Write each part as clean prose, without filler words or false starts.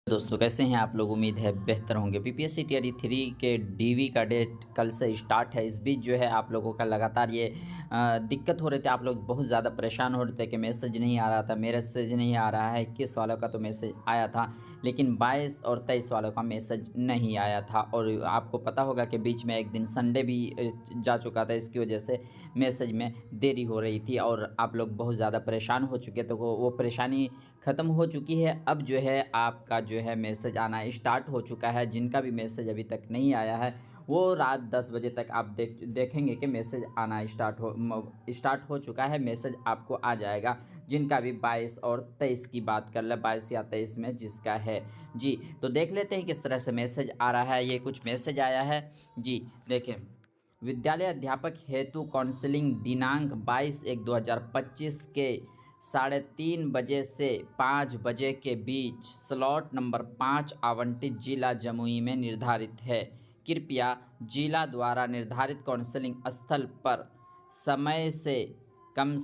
दोस्तों कैसे हैं आप लोग। उम्मीद है बेहतर होंगे। पीपीएससी टीआरई 3 के डीवी का डेट कल से स्टार्ट है। इस बीच जो है आप लोगों का लगातार ये दिक्कत हो रही थी। आप लोग बहुत ज़्यादा परेशान हो रहे थे कि मैसेज नहीं आ रहा था, मैसेज नहीं आ रहा है। 21 वालों का तो मैसेज आया था, लेकिन 22 और 23 वालों का मैसेज नहीं आया था। और आपको पता होगा कि बीच में एक दिन संडे भी जा चुका था। इसकी वजह से मैसेज में देरी हो रही थी और आप लोग बहुत ज़्यादा परेशान हो चुके। तो वो परेशानी ख़त्म हो चुकी है। अब जो है आपका जो है मैसेज आना स्टार्ट हो चुका है। जिनका भी मैसेज अभी तक नहीं आया है वो रात 10 बजे तक आप देखेंगे कि मैसेज आना स्टार्ट हो चुका है। मैसेज आपको आ जाएगा। जिनका भी 22 और 23 की बात कर ले, 22 या 23 में जिसका है जी। तो देख लेते हैं किस तरह से मैसेज आ रहा है। ये कुछ मैसेज आया है जी, देखें। विद्यालय अध्यापक हेतु काउंसलिंग दिनांक 22/1/2025 के 3:30 से 5 बजे के बीच स्लॉट नंबर 5 आवंटित जिला जमुई में निर्धारित है। कृपया जिला द्वारा निर्धारित काउंसलिंग स्थल पर समय से कम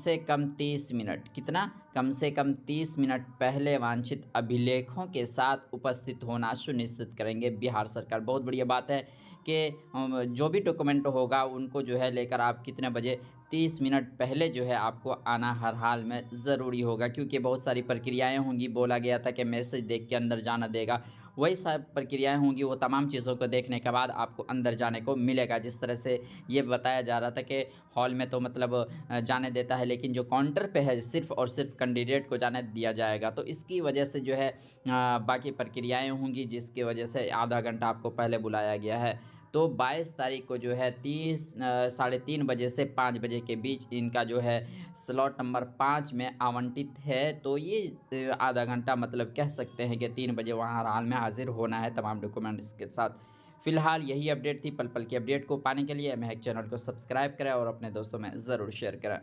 30 मिनट, कितना, कम से कम 30 मिनट पहले वांछित अभिलेखों के साथ उपस्थित होना सुनिश्चित करेंगे। बिहार सरकार। बहुत बढ़िया बात है कि जो भी डॉक्यूमेंट होगा उनको जो है लेकर आप कितने बजे, 30 मिनट पहले जो है आपको आना हर हाल में ज़रूरी होगा। क्योंकि बहुत सारी प्रक्रियाएं होंगी। बोला गया था कि मैसेज देख के अंदर जाना देगा, वही सब प्रक्रियाएं होंगी। वो तमाम चीज़ों को देखने के बाद आपको अंदर जाने को मिलेगा। जिस तरह से ये बताया जा रहा था कि हॉल में तो मतलब जाने देता है, लेकिन जो काउंटर पे है सिर्फ़ और सिर्फ कैंडिडेट को जाने दिया जाएगा। तो इसकी वजह से जो है बाकी प्रक्रियाएं होंगी, जिसकी वजह से आधा घंटा आपको पहले बुलाया गया है। तो 22 तारीख को जो है 3:30 बजे से 5 बजे के बीच इनका जो है स्लॉट नंबर 5 में आवंटित है। तो ये आधा घंटा मतलब कह सकते हैं कि 3 बजे वहाँ हर हाल में हाजिर होना है तमाम डॉक्यूमेंट्स के साथ। फिलहाल यही अपडेट थी। पल पल की अपडेट को पाने के लिए महक चैनल को सब्सक्राइब करें और अपने दोस्तों में ज़रूर शेयर करें।